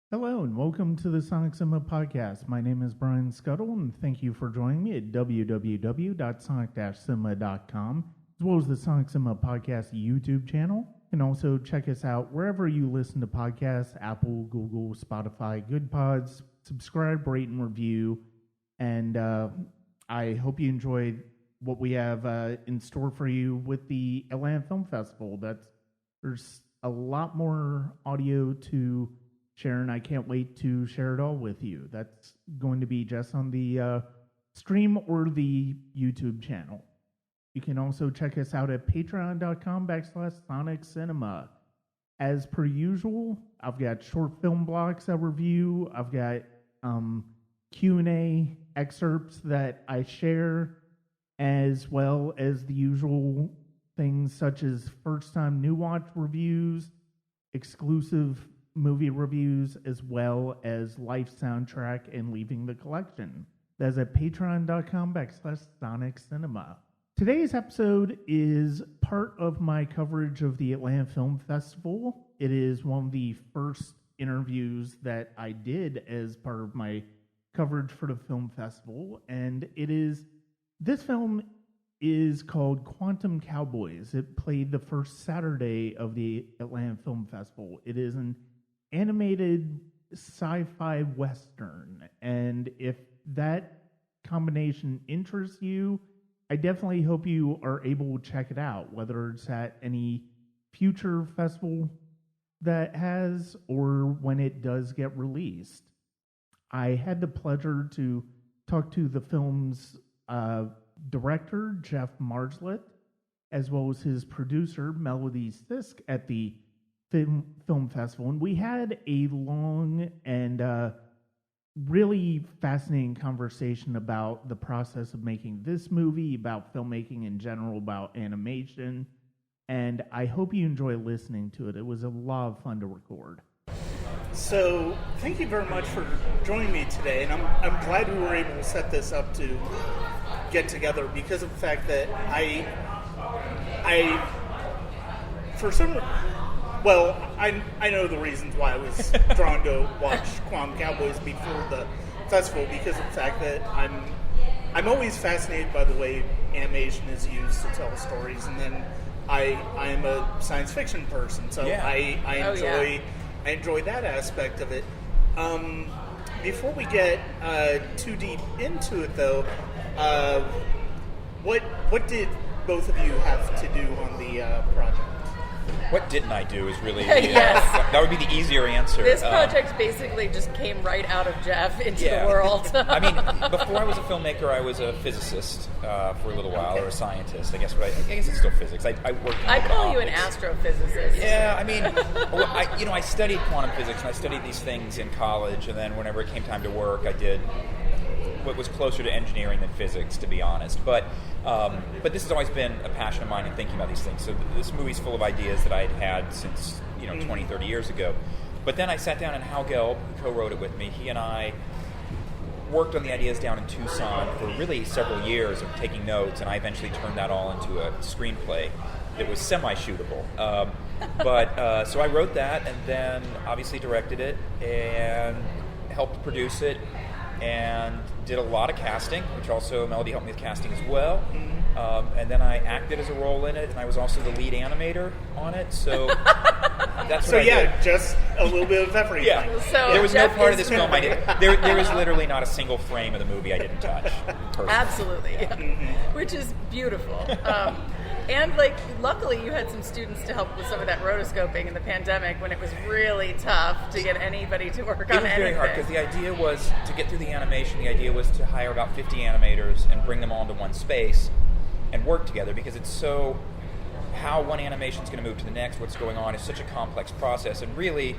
Hello and welcome to the Sonic Cinema Podcast. My name is Brian Scuttle and thank you for joining me at www.sonic-cinema.com as well as the Sonic Cinema Podcast YouTube channel. You can also check us out wherever you listen to podcasts, Apple, Google, Spotify, Good Pods. Subscribe, rate, and review. And I hope you enjoyed what we have in store for you with the Atlanta Film Festival. There's a lot more audio to share, and I can't wait to share it all with you. That's going to be just on the stream or the YouTube channel. You can also check us out at patreon.com/Sonic Cinema. As per usual, I've got short film blocks I review. I've got Q&A excerpts that I share, as well as the usual things such as first-time new watch reviews, exclusive movie reviews, as well as life soundtrack and leaving the collection. That's at patreon.com/Sonic Cinema. Today's episode is part of my coverage of the Atlanta Film Festival. It is one of the first interviews that I did as part of my coverage for the film festival, and this film is called Quantum Cowboys. It played the first Saturday of the Atlanta Film Festival. It is an animated sci-fi western, and if that combination interests you, I definitely hope you are able to check it out, whether it's at any future festival that has or when it does get released. I had the pleasure to talk to the film's director, Geoff Marslett, as well as his producer, Melodie Sisk, at the film festival, and we had a long and really fascinating conversation about the process of making this movie, about filmmaking in general, about animation, and I hope you enjoy listening to it. It was a lot of fun to record. So, thank you very much for joining me today, and I'm glad we were able to set this up to get together because of the fact that I for some. Well, I know the reasons why I was drawn to watch Quantum Cowboys before the festival, because of the fact that I'm always fascinated by the way animation is used to tell stories, and then I am a science fiction person, so yeah. I enjoy that aspect of it. Before we get too deep into it, though, what did both of you have to do on the project? What didn't I do is really that would be the easier answer. This project basically just came right out of Geoff into the world. I mean, before I was a filmmaker, I was a physicist for a little while, or a scientist. I guess it's still physics. I worked. I call you an astrophysicist. Yeah, I mean, I studied quantum physics and I studied these things in college, and then whenever it came time to work, I did what was closer to engineering than physics, to be honest. But this has always been a passion of mine in thinking about these things. So this movie's full of ideas that I'd had since 20, 30 years ago. But then I sat down and Hal Gelb, who co-wrote it with me, he and I worked on the ideas down in Tucson for really several years of taking notes, and I eventually turned that all into a screenplay that was semi-shootable. So I wrote that, and then obviously directed it and helped produce it, and did a lot of casting, which also Melodie helped me with casting as well. And then I acted as a role in it, and I was also the lead animator on it. So that's what I did. Just a little bit of everything. Yeah. So there was no part of this film I did. There is literally not a single frame of the movie I didn't touch. Personally. Absolutely, which is beautiful. And luckily you had some students to help with some of that rotoscoping in the pandemic when it was really tough to get anybody to work on anything. It was very hard because the idea was to get through the animation. The idea was to hire about 50 animators and bring them all into one space and work together, because it's so how one animation is going to move to the next, what's going on, is such a complex process. And really,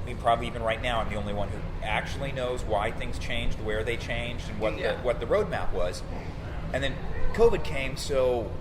I mean, probably even right now, I'm the only one who actually knows why things changed, where they changed, and what the roadmap was. And then COVID came, so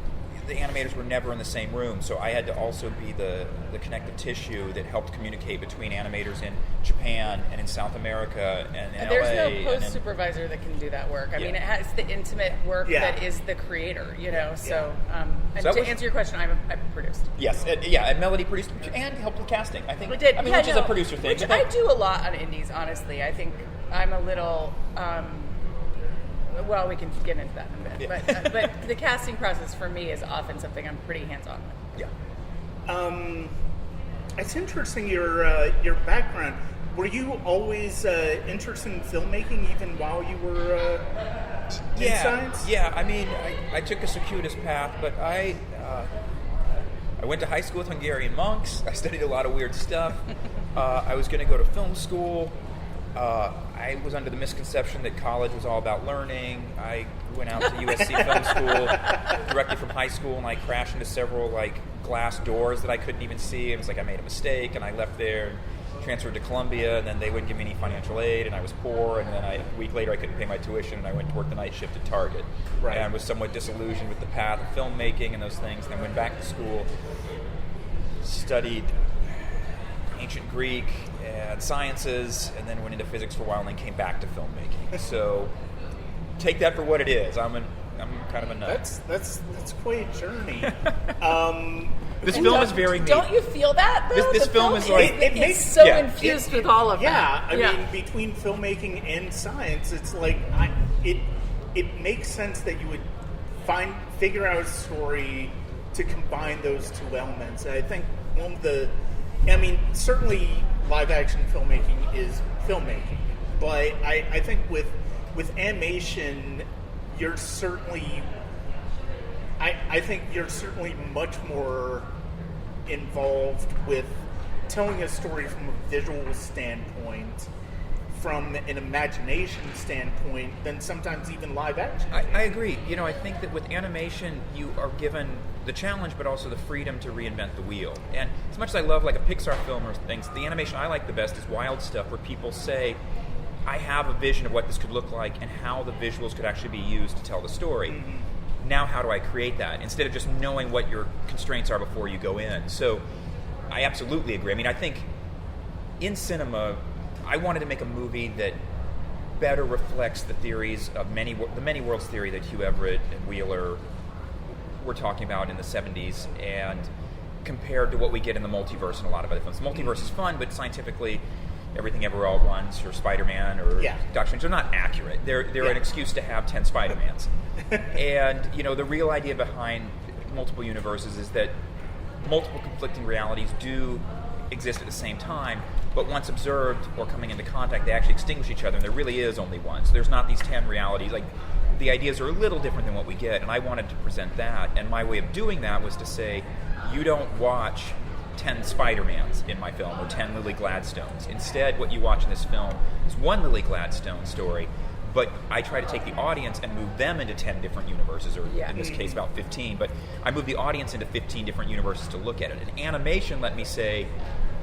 the animators were never in the same room, so I had to also be the connective tissue that helped communicate between animators in Japan and in South America and in There's LA. no post supervisor that can do that work. I mean, it has the intimate work that is the creator, you know. So, and so to answer your question, I produced. Yes, and Melodie produced and helped with casting. I think. I did. I mean, which is a producer thing. Which I do a lot on indies, honestly. I think I'm a little. Well, we can get into that in a bit, but the casting process for me is often something I'm pretty hands-on with. Yeah. It's interesting your background. Were you always interested in filmmaking even while you were in science? Yeah, I mean, I took a circuitous path, but I went to high school with Hungarian monks. I studied a lot of weird stuff. I was going to go to film school. I was under the misconception that college was all about learning. I went out to USC Film School directly from high school, and I crashed into several glass doors that I couldn't even see. It was like I made a mistake, and I left there and transferred to Columbia, and then they wouldn't give me any financial aid, and I was poor, and then a week later I couldn't pay my tuition, and I went to work the night shift at Target. Right. And I was somewhat disillusioned with the path of filmmaking and those things, and then went back to school, studied ancient Greek and sciences, and then went into physics for a while, and then came back to filmmaking. So take that for what it is. I'm kind of a nut. That's quite a journey. This film is very neat. Don't you feel that though? This film is like it's so infused with all of that. I mean, between filmmaking and science, it's like it makes sense that you would figure out a story to combine those two elements. And I think certainly live action filmmaking is filmmaking, but I think with animation, you're certainly much more involved with telling a story from a visual standpoint, from an imagination standpoint, than sometimes even live action. I agree. I think that with animation, you are given the challenge, but also the freedom to reinvent the wheel. And as much as I love like a Pixar film or things, the animation I like the best is wild stuff where people say, I have a vision of what this could look like and how the visuals could actually be used to tell the story. Mm-hmm. Now how do I create that? Instead of just knowing what your constraints are before you go in. So I absolutely agree. I mean, I think in cinema, I wanted to make a movie that better reflects the theories of the many worlds theory that Hugh Everett and Wheeler were talking about in the 70s, and compared to what we get in the multiverse and a lot of other films. The multiverse is fun, but scientifically, Everything Ever All at Once or Spider-Man or Doctor Strange are not accurate. They're an excuse to have 10 Spider-Mans. And, the real idea behind multiple universes is that multiple conflicting realities do exist at the same time, but once observed or coming into contact, they actually extinguish each other, and there really is only one. So there's not these 10 realities. Like, the ideas are a little different than what we get, and I wanted to present that. And my way of doing that was to say, you don't watch 10 Spider-Mans in my film or 10 Lily Gladstones. Instead, what you watch in this film is one Lily Gladstone story, but I try to take the audience and move them into 10 different universes, or in this case about 15, but I move the audience into 15 different universes to look at it. And animation let me say,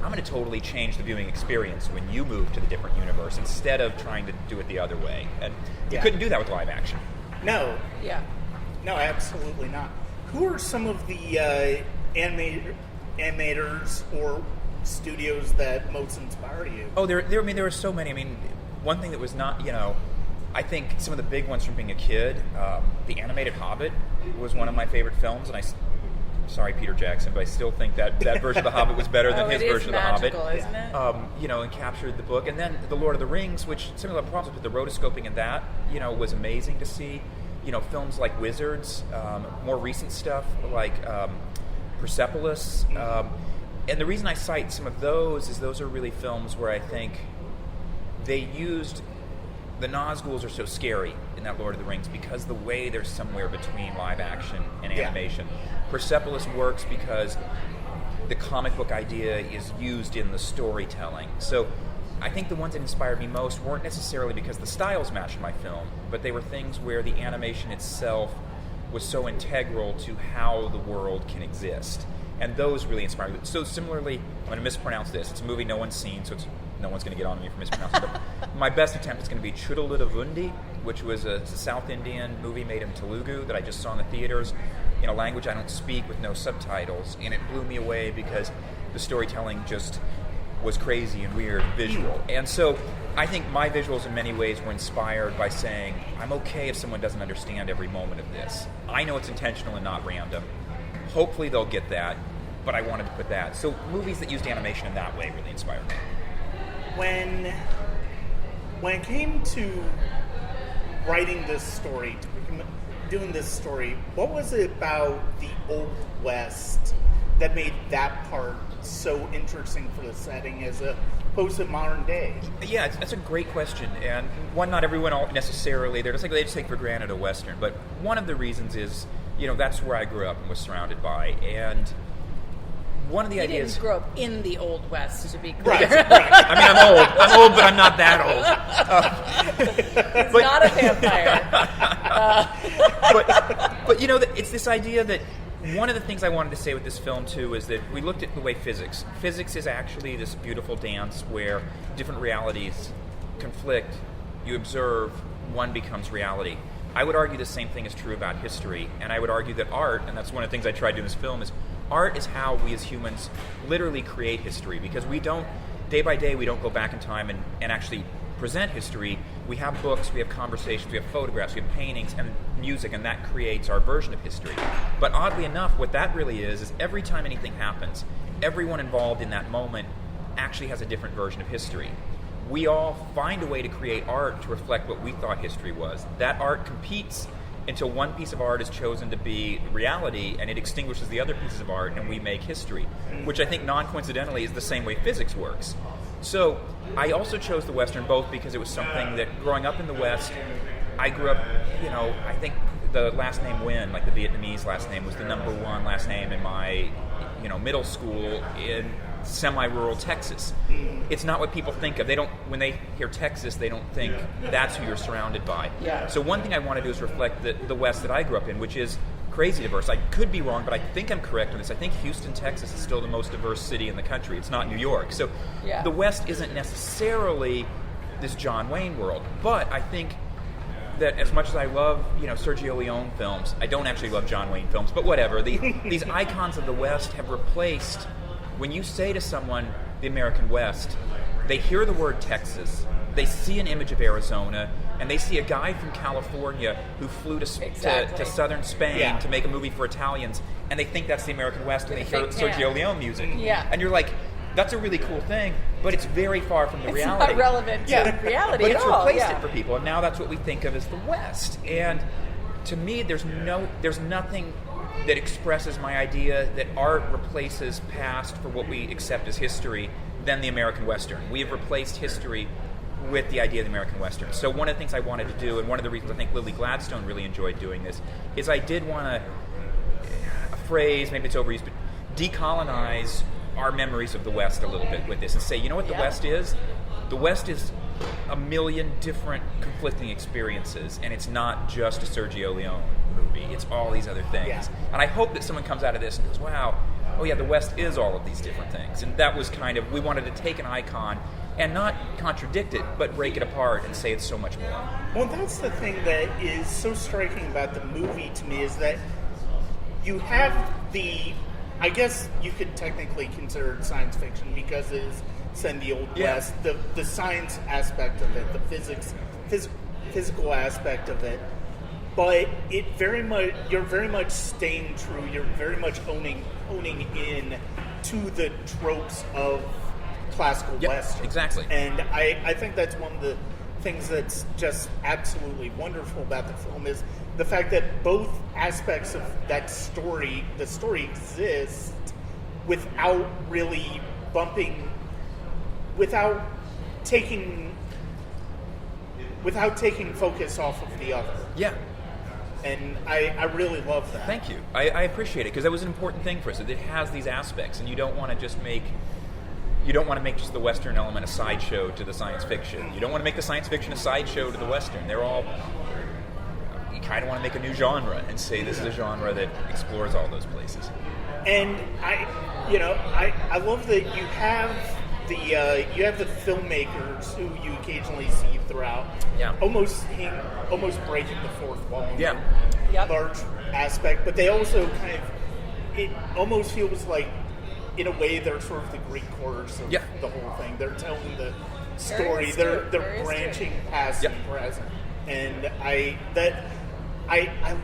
I'm going to totally change the viewing experience when you move to the different universe instead of trying to do it the other way. And you couldn't do that with live action. No. Yeah. No, absolutely not. Who are some of the animators or studios that most inspire you? Oh, there are so many. I mean, one thing that was not, I think some of the big ones from being a kid, the animated Hobbit was one of my favorite films, and sorry, Peter Jackson, but I still think that version of The Hobbit was better than his version of The Hobbit. Isn't it? And captured the book. And then The Lord of the Rings, which some of the problems with the rotoscoping in that, was amazing to see. Films like Wizards, more recent stuff like Persepolis. And the reason I cite some of those is those are really films where I think they used... The Nazguls are so scary in that Lord of the Rings because the way they're somewhere between live action and animation. Persepolis works because the comic book idea is used in the storytelling. So I think the ones that inspired me most weren't necessarily because the styles matched my film, but they were things where the animation itself was so integral to how the world can exist. And those really inspired me. So similarly, I'm going to mispronounce this. It's a movie no one's seen, so no one's going to get on me for mispronouncing it. But my best attempt is going to be Chudalavundi, which was a South Indian movie made in Telugu that I just saw in the theaters. in a language I don't speak with no subtitles, and it blew me away because the storytelling just was crazy and weird and visual. And so I think my visuals in many ways were inspired by saying, I'm okay if someone doesn't understand every moment of this. I know it's intentional and not random. Hopefully they'll get that, but I wanted to put that. So movies that used animation in that way really inspired me. When it came to writing this story, doing this story, what was it about the Old West that made that part so interesting for the setting as opposed to modern day? Yeah, that's a great question, and one not everyone necessarily, they just take for granted a Western, but one of the reasons is, that's where I grew up and was surrounded by, and one of the ideas... You didn't grow up in the Old West, to be clear. Right. I mean, I'm old, but I'm not that old. He's not a vampire. But it's this idea that one of the things I wanted to say with this film, too, is that we looked at the way physics is actually this beautiful dance where different realities conflict, you observe, one becomes reality. I would argue the same thing is true about history, and I would argue that art, and that's one of the things I tried to do in this film, is art is how we as humans literally create history, because we don't, day by day, we don't go back in time and actually present history. We have books, we have conversations, we have photographs, we have paintings and music, and that creates our version of history. But oddly enough, what that really is every time anything happens, everyone involved in that moment actually has a different version of history. We all find a way to create art to reflect what we thought history was. That art competes until one piece of art is chosen to be reality, and it extinguishes the other pieces of art, and we make history, which I think non-coincidentally is the same way physics works. So I also chose the Western both because it was something that, growing up in the West, I grew up, I think the last name Nguyen, like the Vietnamese last name, was the number one last name in my, middle school in semi-rural Texas. It's not what people think of. When they hear Texas, they don't think that's who you're surrounded by. Yeah. So one thing I want to do is reflect the West that I grew up in, which is crazy diverse. I could be wrong, but I think I'm correct on this. I think Houston, Texas is still the most diverse city in the country. It's not New York. So the West isn't necessarily this John Wayne world. But I think that as much as I love, Sergio Leone films, I don't actually love John Wayne films, but whatever. These icons of the West have replaced, when you say to someone, the American West, they hear the word Texas, they see an image of Arizona, and they see a guy from California who flew to southern Spain to make a movie for Italians, and they think that's the American West, and they hear Sergio Leone music. Yeah. And you're like, that's a really cool thing, but it's very far from the reality. It's not relevant to reality but at it's all. replaced it for people, and now that's what we think of as the West. And to me, there's nothing that expresses my idea that art replaces past for what we accept as history than the American Western. We have replaced history with the idea of the American Western. So one of the things I wanted to do, and one of the reasons I think Lily Gladstone really enjoyed doing this, is I did want to, a phrase, maybe it's overused, but decolonize our memories of the West a little bit with this and say, you know what the West is? The West is a million different conflicting experiences, and it's not just a Sergio Leone movie. It's all these other things. Yeah. And I hope that someone comes out of this and goes, wow, oh yeah, the West is all of these different things. And that was kind of, we wanted to take an icon and not contradict it, but break it apart and say it's so much more. Well, that's the thing that is so striking about the movie to me, is that you have I guess you could technically consider it science fiction because it is set in the Old West. The science aspect of it, the physical aspect of it, but you're very much staying true. You're very much owning in to the tropes of classical Western. Exactly. And I think that's one of the things that's just absolutely wonderful about the film is the fact that both aspects of the story exist without really without taking focus off of the other. Yeah. And I really love that. Thank you. I appreciate it, because that was an important thing for us. That it has these aspects, and you don't want to just make just the Western element a sideshow to the science fiction. You don't want to make the science fiction a sideshow to the Western. You kind of want to make a new genre and say this is a genre that explores all those places. And I love that you have you have the filmmakers who you occasionally see throughout, almost breaking the fourth wall in a large aspect, but they also it almost feels like, in a way, they're sort of the Greek chorus of the whole thing. They're telling the story. They're branching past and present, and I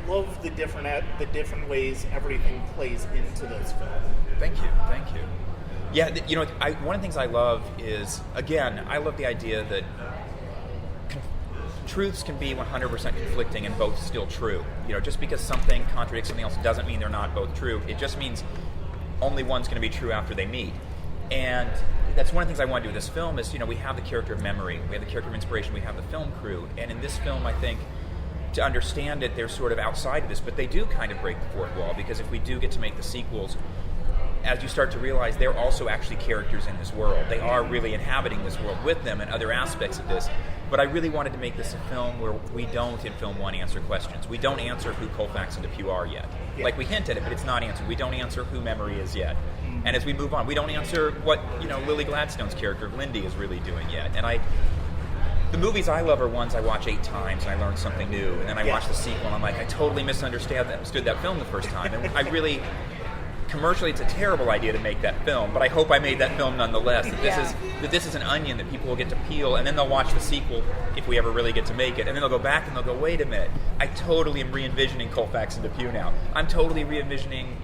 love the different ways everything plays into this film. Thank you. Yeah, one of the things I love is, again, I love the idea that truths can be 100% conflicting and both still true. Just because something contradicts something else doesn't mean they're not both true. It just means only one's going to be true after they meet. And that's one of the things I want to do with this film is, we have the character of memory, we have the character of inspiration, we have the film crew. And in this film, I think, to understand it, they're sort of outside of this, but they do kind of break the fourth wall, because if we do get to make the sequels, as you start to realize they're also actually characters in this world. They are really inhabiting this world with them and other aspects of this. But I really wanted to make this a film where we don't, in film one, answer questions. We don't answer who Colfax and DePuy are yet. Like, we hint at it, but it's not answered. We don't answer who Memory is yet. And as we move on, we don't answer what, Lily Gladstone's character of Lindy is really doing yet. And the movies I love are ones I watch 8 times and I learn something new. And then I watch the sequel and I'm like, I totally misunderstood that film the first time. And I really... Commercially, it's a terrible idea to make that film, but I hope I made that film nonetheless. That this is an onion that people will get to peel, and then they'll watch the sequel if we ever really get to make it, and then they'll go back and they'll go, wait a minute, I totally am re-envisioning Colfax and DePuy now. I'm totally re-envisioning,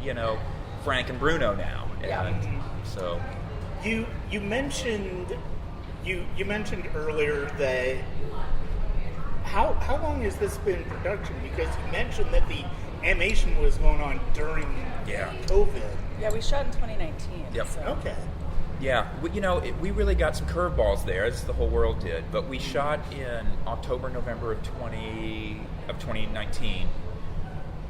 Frank and Bruno now. And so, you mentioned earlier that how long has this been in production? Because you mentioned that the animation was going on during COVID. Yeah, we shot in 2019. Yep. So. Okay. Yeah, we really got some curveballs there, as the whole world did. But we shot in October, November of 2019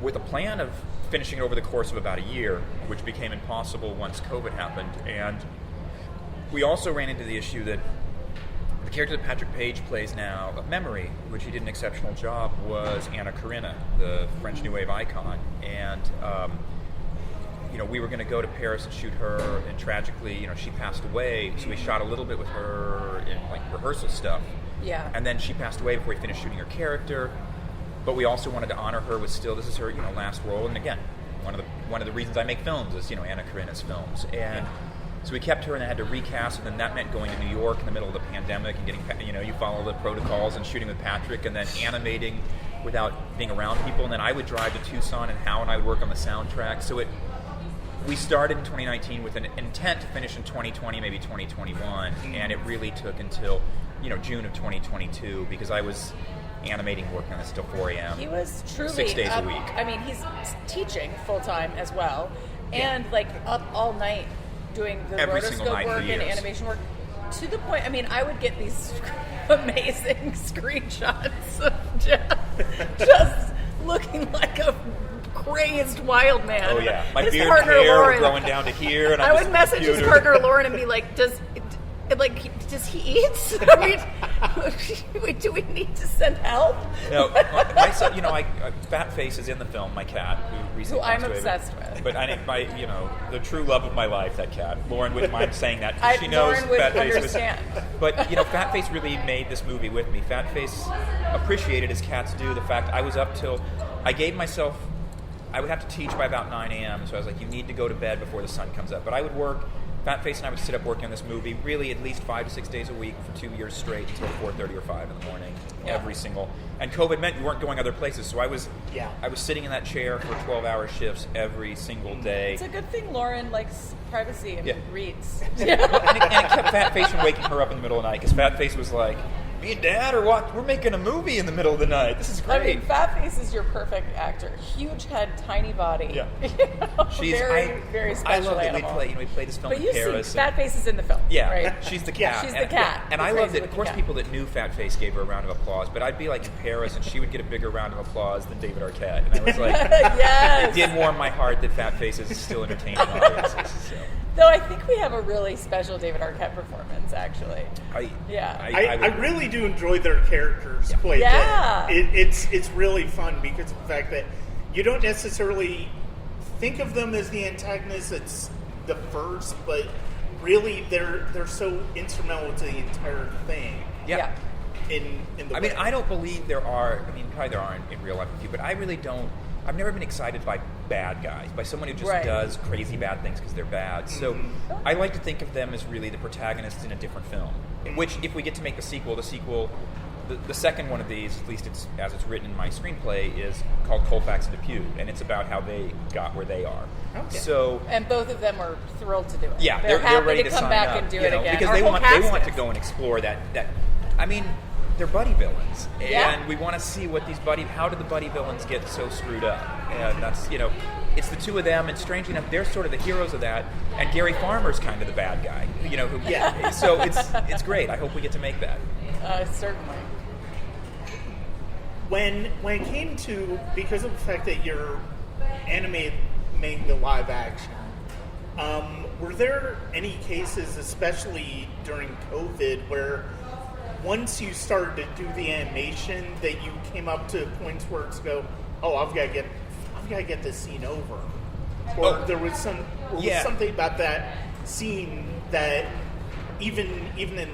with a plan of finishing it over the course of about a year, which became impossible once COVID happened. And we also ran into the issue that the character that Patrick Page plays now of Memory, which he did an exceptional job, was Anna Karenina, the French New Wave icon. And, we were going to go to Paris and shoot her, and tragically, she passed away. So we shot a little bit with her in, rehearsal stuff. Yeah. And then she passed away before we finished shooting her character. But we also wanted to honor her with this is her, last role. And again, one of the reasons I make films is, Anna Karenina's films. And so we kept her, and I had to recast, and then that meant going to New York in the middle of the pandemic and getting, you follow the protocols and shooting with Patrick, and then animating without being around people. And then I would drive to Tucson, and Hal and I would work on the soundtrack. So we started in 2019 with an intent to finish in 2020, maybe 2021, and it really took until, June of 2022, because I was animating, working on this till 4 a.m. He was truly 6 days a week. I mean, he's teaching full time as well, and up all night doing the Every single rotoscope night work for and years. animation work, to the point, I would get these amazing screenshots of Geoff just looking like a crazed wild man. Oh yeah, my His beard and partner, hair Lauren, were growing down to here, and I would message his partner Lauren and be like, does he eat? Do we need to send help? No, my son, Fat Face is in the film, my cat, who recently I'm passed away. obsessed with. But the true love of my life, that cat. Lauren wouldn't mind saying that. She knows Lauren would Fat Face understand. But, Fat Face really made this movie with me. Fat Face appreciated, as cats do, the fact I was up till, I would have to teach by about 9 a.m., so I was like, you need to go to bed before the sun comes up. But I would work, Fat Face and I would sit up working on this movie really at least 5 to 6 days a week for 2 years straight until 4:30 or 5 in the morning, every single. And COVID meant we weren't going other places, so I was sitting in that chair for 12-hour shifts every single day. It's a good thing Lauren likes privacy and reads. and it kept Fat Face from waking her up in the middle of the night, because Fat Face was like, me and Dad are what? We're making a movie in the middle of the night. This is great. Fat Face is your perfect actor. Huge head, tiny body. Yeah. She's very special I love that animal. we play this film But in Paris. Fat Face is in the film. Yeah, right? she's the cat. She's the cat. And The I loved it. Of crazy course, cat. people that knew Fat Face gave her a round of applause, but I'd be in Paris, and she would get a bigger round of applause than David Arquette. And I was like, yes. It did warm my heart that Fat Face is still entertaining audiences. So. Though I think we have a really special David Arquette performance, actually. I really do enjoy their characters played. Yeah. It's really fun because of the fact that you don't necessarily think of them as the antagonists. It's the first, but really they're so instrumental to the entire thing. Yeah. In the I mean, I don't believe there are. I mean, probably there aren't in real life a few, but I really don't. I've never been excited by bad guys, by someone who just does crazy bad things because they're bad. So I like to think of them as really the protagonists in a different film. Which, if we get to make the sequel, the second one of these, at least as it's written in my screenplay, is called Colfax and Depew, and it's about how they got where they are. Okay. So, and both of them were thrilled to do it. Yeah, they're happy ready to to come sign back up, and do it again. because Our they whole want cast to is. go and explore that. I mean, they're buddy villains, and Yeah. we want to see what how did the buddy villains get so screwed up? And that's it's the two of them, and strangely enough, they're sort of the heroes of that, and Gary Farmer's kind of the bad guy, So it's great. I hope we get to make that. Certainly. When it came to, because of the fact that you're animating the live action, were there any cases, especially during COVID, where once you started to do the animation, that you came up to points where it's I've got to get this scene over, or there was something about that scene that even in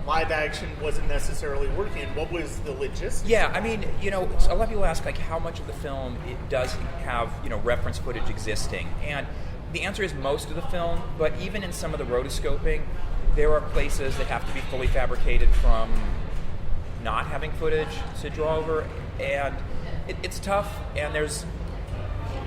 live action wasn't necessarily working. What was the logistics? Yeah, I mean, a lot of people ask how much of the film it does have reference footage existing, and the answer is most of the film. But even in some of the rotoscoping, there are places that have to be fully fabricated from not having footage to draw over, and it's tough. And there's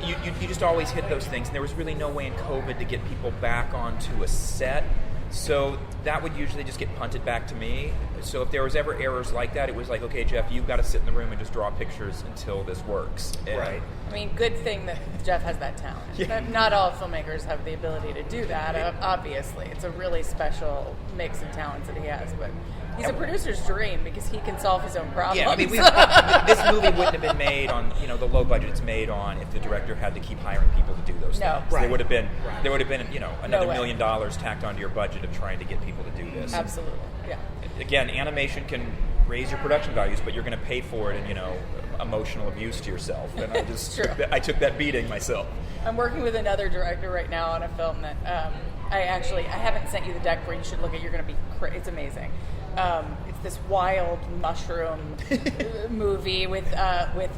you just always hit those things, and there was really no way in COVID to get people back onto a set. So that would usually just get punted back to me. So if there was ever errors like that, it was like, okay, Geoff, you've got to sit in the room and just draw pictures until this works. And right. I mean, good thing that Geoff has that talent. Yeah. Not all filmmakers have the ability to do that, obviously. It's a really special mix of talents that he has, but he's a producer's dream because he can solve his own problems. Yeah, I mean, this movie wouldn't have been made on the low budget it's made on if the director had to keep hiring people to do those No. things. Right. There would have been another way. $1 million tacked onto your budget of trying to get people to do this. Absolutely, yeah. Again, animation can raise your production values, but you're going to pay for it in emotional abuse to yourself. And I took that beating myself. I'm working with another director right now on a film that I haven't sent you the deck for. You should look at. You're going to be it's amazing. It's this wild mushroom movie with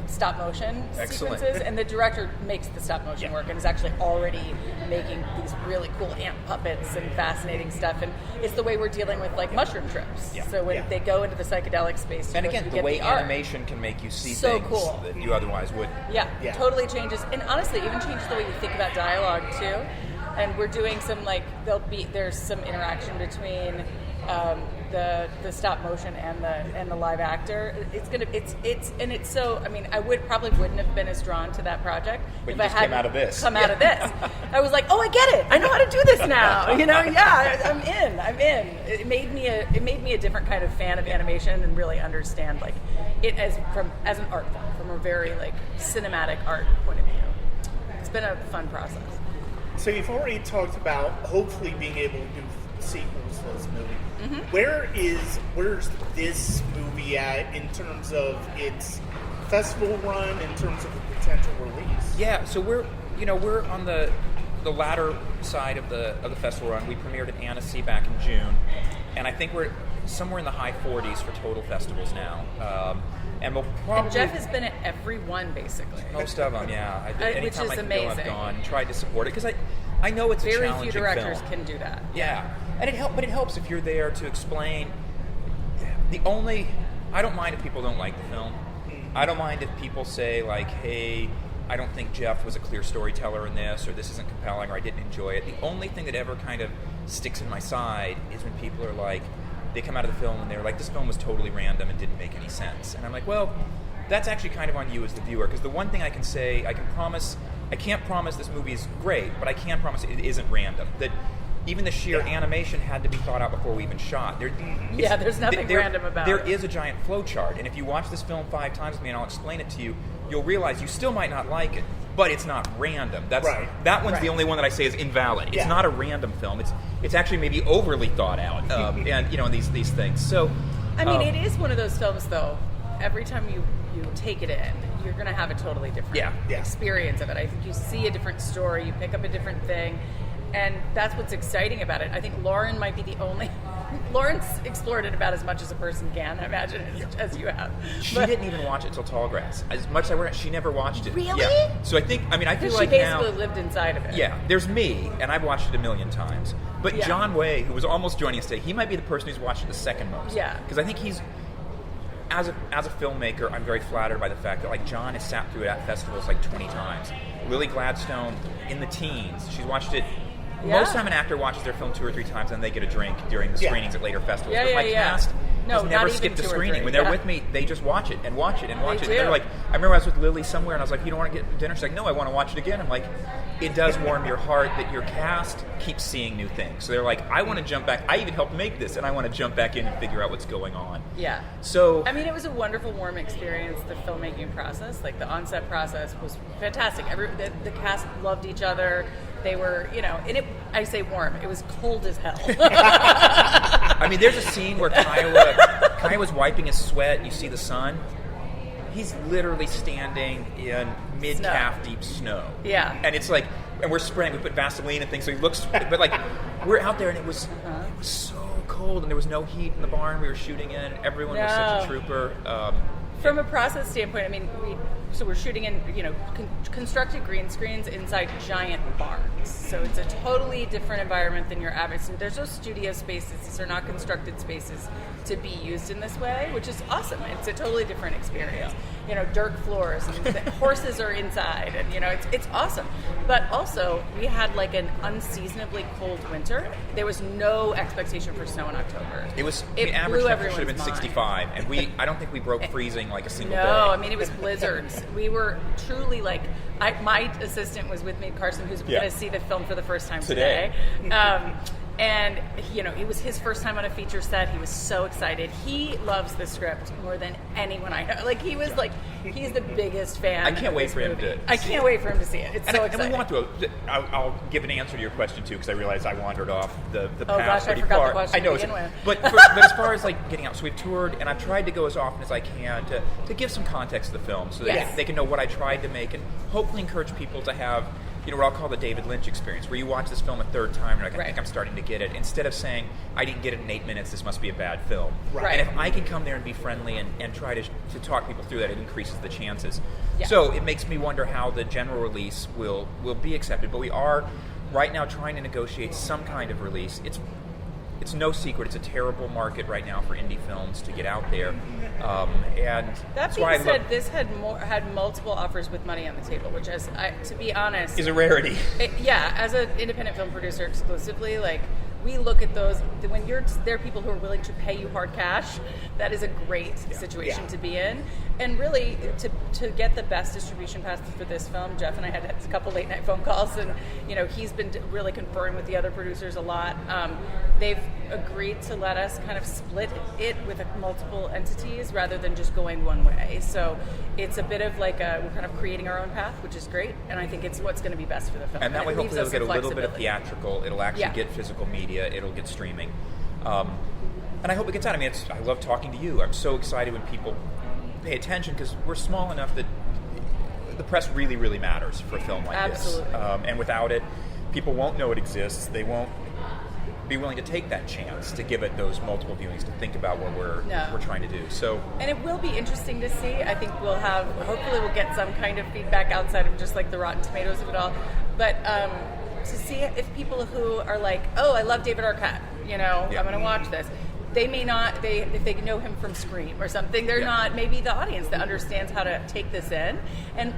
stop motion sequences, and the director makes the stop motion work and is actually already making these really cool ant puppets and fascinating stuff. And it's the way we're dealing with mushroom trips. Yeah. So when they go into the psychedelic space, And again, you the get way art. animation can make you see So things cool. that you otherwise wouldn't. Yeah, Yeah. totally changes, and honestly, even changes the way you think about dialogue too. And we're doing some there's some interaction between the stop motion and the live actor. It's so. I mean, I wouldn't have been as drawn to that project But if you I just came hadn't out of this. come out of this. I was like, oh, I get it. I know how to do this now. I'm in. It made me a different kind of fan of animation and really understand it as an art form, from a very cinematic art point of view. It's been a fun process. So you've already talked about hopefully being able to do sequels to this movie. Mm-hmm. Where's this movie at in terms of its festival run, in terms of the potential release? Yeah, so we're on the latter side of the festival run. We premiered at Annecy back in June, and I think we're somewhere in the high 40s for total festivals now. And we'll probably... And Geoff has been at every one, basically. Most of them, yeah. Which Anytime is I can go, I've amazing. gone and tried to support it, because I know it's a Very challenging few directors film. can do that. Yeah, and it helps if you're there to explain. I don't mind if people don't like the film. I don't mind if people say hey, I don't think Geoff was a clear storyteller in this, or this isn't compelling, or I didn't enjoy it. The only thing that ever kind of sticks in my side is when people are they come out of the film and they're like, this film was totally random and didn't make any sense. And I'm like, well, that's actually kind of on you as the viewer, because the one thing I can say, I can't promise this movie is great, but I can promise it isn't random. That even the sheer animation had to be thought out before we even shot. There's nothing random about There it. is a giant flow chart, and if you watch this film 5 times with me and I'll explain it to you, you'll realize you still might not like it, but it's not random. That one's the only one that I say is invalid. It's not a random film. It's actually maybe overly thought out, and these things. So, I mean, it is one of those films, though. Every time you take it in, you're going to have a totally different experience of it. I think you see a different story, you pick up a different thing. And that's what's exciting about it. I think Lauren might be the only. Lauren's explored it about as much as a person can, I imagine, as you have. She didn't even watch it till Tallgrass. As much as I worked, she never watched it. Really? Yeah. So I feel like she now... basically lived inside of it. Yeah, there's me, and I've watched it a million times. But John Way, who was almost joining us today, he might be the person who's watched it the second most. Yeah. Because I think he's... As a filmmaker, I'm very flattered by the fact that like John has sat through it at festivals like 20 times. Lily Gladstone, in the teens, she's watched it. Yeah. Most time an actor watches their film 2 or 3 times and they get a drink during the screenings at later festivals. Yeah, but my cast has never not skipped a even 2 or screening. 3. When they're with me, they just watch it and watch it and watch it. do. And they're like, I remember I was with Lily somewhere and I was like, you don't want to get dinner? She's like, no, I want to watch it again. I'm like, it does warm your heart that your cast keeps seeing new things. So they're like, I want to jump back. I even helped make this and I want to jump back in and figure out what's going on. Yeah. So I mean, it was a wonderful, warm experience, the filmmaking process. Like, the on-set process was fantastic. The cast loved each other. They were, and I say warm, it was cold as hell. I mean, there's a scene where Kiowa's wiping his sweat. You see the sun. He's literally standing in mid-calf deep snow. Yeah. And it's like, and we're spraying, we put Vaseline and things, so he looks, but like, we're out there and it was so cold and there was no heat in the barn we were shooting in. Everyone was such a trooper. From a process standpoint, I mean, we're shooting in, constructed green screens inside giant barns. So it's a totally different environment than your average. There's no studio spaces. These are not constructed spaces to be used in this way, which is awesome. It's a totally different experience. Dirt floors, and the horses are inside, and it's awesome. But also, we had like an unseasonably cold winter. There was no expectation for snow in October. The It average blew temperature should have been everyone's 65, and I don't think we broke freezing like a single day. No, I mean, it was blizzards. We were truly like, my assistant was with me, Carson, who's going to see the film for the first time today. And, it was his first time on a feature set. He was so excited. He loves the script more than anyone I know. Like, he was he's the biggest fan. I can't wait for him to. I can't wait for him to see it. It's so exciting. And we want to. I'll give an answer to your question too, because I realized I wandered off the path gosh, pretty I forgot far. the question I know, to begin with. but as far as like getting out, so we've toured, and I've tried to go as often as I can to give some context to the film, so that they can know what I tried to make, and hopefully encourage people to have. What I'll call the David Lynch experience, where you watch this film a third time and I think I'm starting to get it, instead of saying, I didn't get it in 8 minutes, this must be a bad film. Right. And if I can come there and be friendly and try to talk people through that, it increases the chances. Yeah. So it makes me wonder how the general release will be accepted. But we are right now trying to negotiate some kind of release. It's no secret, it's a terrible market right now for indie films to get out there. And that being said, this had multiple offers with money on the table, which, to be honest, is a rarity. As an independent film producer exclusively, we look at those when there are people who are willing to pay you hard cash. That is a great situation to be in, and really to get the best distribution path for this film. Geoff and I had a couple late night phone calls, and he's been really conferring with the other producers a lot. They've agreed to let us kind of split it with multiple entities rather than just going one way. So it's a bit of we're kind of creating our own path, which is great, and I think it's what's going to be best for the film. And that way, hopefully, it'll get a little bit of theatrical. It'll actually get physical media. It'll get streaming. And I hope it gets out. I mean, I love talking to you. I'm so excited when people pay attention, because we're small enough that the press really, really matters for a film like this. And without it, people won't know it exists. They won't be willing to take that chance to give it those multiple viewings, to think about what we're trying to do. So, and it will be interesting to see. I think hopefully we'll get some kind of feedback outside of just like the Rotten Tomatoes of it all. But to see if people who are like, oh, I love David Arquette, I'm going to watch this. They may not, if they know him from Scream or something, they're not maybe the audience that understands how to take this in. And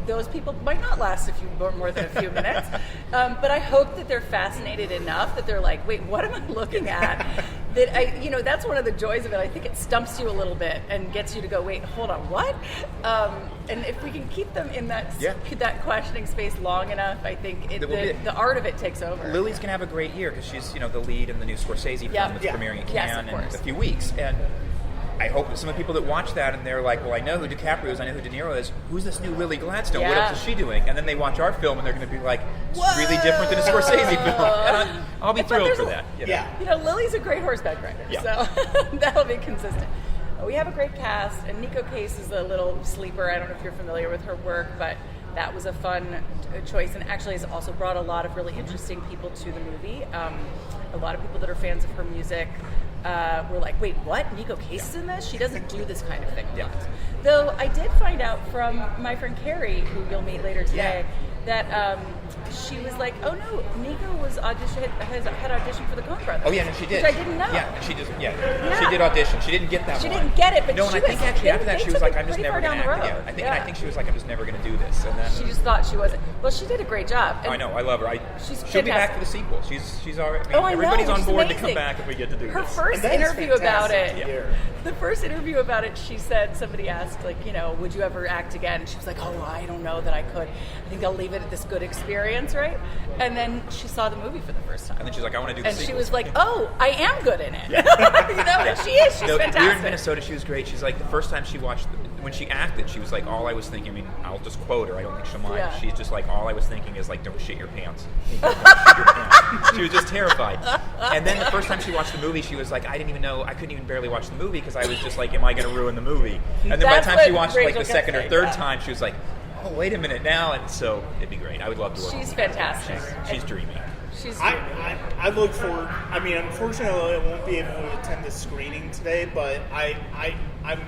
those people might not last more than a few minutes. But I hope that they're fascinated enough that they're like, wait, what am I looking at? That that's one of the joys of it. I think it stumps you a little bit and gets you to go, wait, hold on, what? And if we can keep them in that questioning space long enough, I think the art of it takes over. Lily's going to have a great year, because she's the lead in the new Scorsese film that's premiering in Cannes in a few weeks. And I hope that some of the people that watch that and they're like, well, I know who DiCaprio is, I know who De Niro is, who's this new Lily Gladstone? What else is she doing? And then they watch our film and they're going to be like, it's really different than a Scorsese film. And I'll be thrilled for that. Lily's a great horseback rider, so that'll be consistent. We have a great cast, and Nico Case is a little sleeper. I don't know if you're familiar with her work, but that was a fun choice, and actually has also brought a lot of really interesting people to the movie. A lot of people that are fans of her music were like, wait, what? Nico Case is in this? She doesn't do this kind of thing a lot. Though I did find out from my friend Carrie, who you'll meet later today, that she was like, oh no, Nico was had auditioned for the Coen Brothers. Oh yeah, no, she did. Which I didn't know. Yeah, she just she did audition. She didn't get that. She didn't get it, but no, and I think actually after that she was like, I'm just never down going to the road. act again. I think she was like, I'm just never going to do this. And then she just thought she wasn't. Well, she did a great job. I know, I love her. She'll be back for the sequel. She's already. I know, everybody's on board amazing. to come back if we get to do her this. first interview about it. Yeah. The first interview about it, she said, somebody asked, like, would you ever act again? And she was like, oh, I don't know that I could. I think I'll leave it at this good experience, right? And then she saw the movie for the first time. And then she's like, I want to do the And sequel. she was like, oh, I am good in it. And she is. She's fantastic. We were in Minnesota. She was great. She's like, the first time she watched, when she acted, she was like, all I was thinking, I mean, I'll just quote her. I don't think she'll mind. Yeah. She's just like, all I was thinking is like, don't shit your pants. Don't shit your pants. She was just terrified. And then the first time she watched the movie, she was like, I couldn't even barely watch the movie because I was just like, am I going to ruin the movie? And then by the time she watched it like the second or third time, she was like, oh, wait a minute now. And so it'd be great. I would love to work with her. She's fantastic. She's dreamy. I look forward. I mean, unfortunately, I won't be able to attend the screening today, but I'm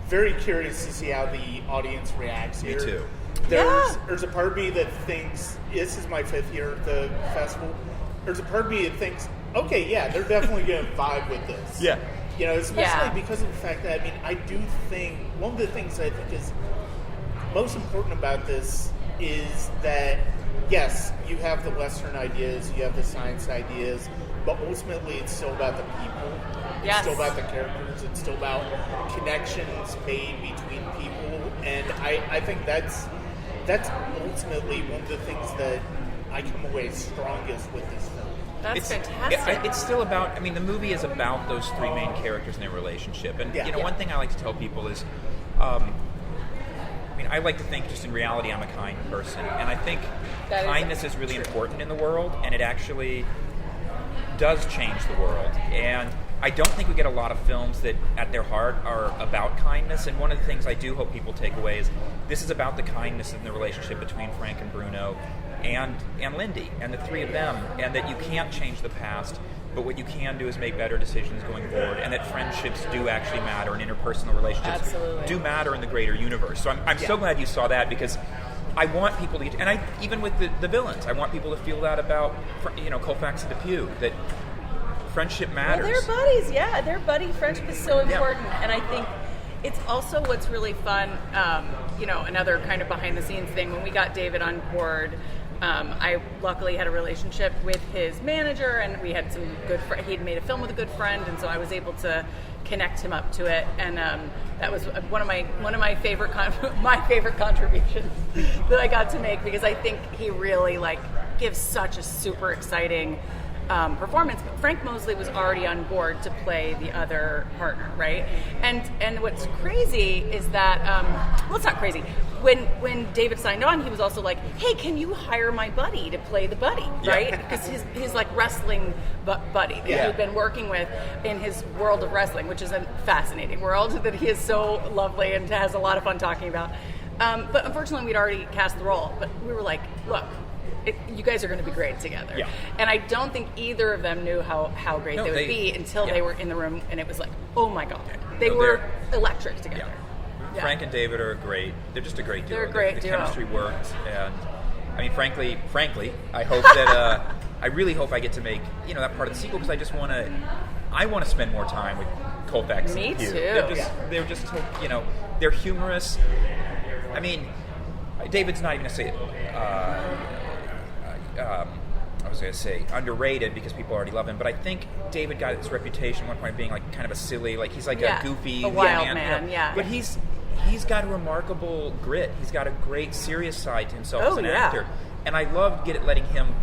very curious to see how the audience reacts here. Me too. There's a part of me that thinks this is my 5th year at the festival. There's a part of me that thinks, okay, yeah, they're definitely going to vibe with this. Yeah. Especially because of the fact that, I mean, I do think one of the things I think is most important about this is that, yes, you have the Western ideas, you have the science ideas, but ultimately it's still about the people. It's still about the characters. It's still about connections made between people. And I think that's ultimately one of the things that I come away strongest with this film. That's fantastic. It's still about, I mean, the movie is about those three main characters and their relationship. And, one thing I like to tell people is, I like to think just in reality I'm a kind person. And I think kindness is really important in the world, and it actually does change the world. And I don't think we get a lot of films that at their heart are about kindness. And one of the things I do hope people take away is this is about the kindness in the relationship between Frank and Bruno and Lindy and the three of them, and that you can't change the past, but what you can do is make better decisions going forward, and that friendships do actually matter, and interpersonal relationships do matter in the greater universe. So I'm so glad you saw that, because I want people to get, and even with the villains, I want people to feel that about, Colfax and Depew, that friendship matters. Well, they're buddies, their buddy friendship is so important, and I think it's also what's really fun, another kind of behind the scenes thing, when we got David on board, I luckily had a relationship with his manager, and we had some good. He'd made a film with a good friend, and so I was able to connect him up to it. And that was one of my favorite contributions that I got to make, because I think he really gives such a super exciting performance. But Frank Mosley was already on board to play the other partner, right? And what's crazy is that it's not crazy. When David signed on, he was also like, "Hey, can you hire my buddy to play the buddy?" Right? Because his wrestling buddy that he'd been working with in his world of wrestling, which is a fascinating world that he is so lovely and has a lot of fun talking about. But unfortunately, we'd already cast the role. But we were like, "Look, you guys are going to be great together." Yeah. And I don't think either of them knew how great they would be until they were in the room, and it was like, oh my God. They were electric together. Yeah. Frank and David are great. They're just a great duo. They're a great duo. The chemistry works, and I mean, frankly, I hope that I really hope I get to make that part of the sequel, because I just want to spend more time with Colfax and Depew. They're just they're humorous. I mean, David's not even necessarily I was going to say underrated, because people already love him, but I think David got his reputation at one point of being kind of a silly, he's a goofy, a wild man. But he's got a remarkable grit. He's got a great serious side to himself as an actor, and I loved letting him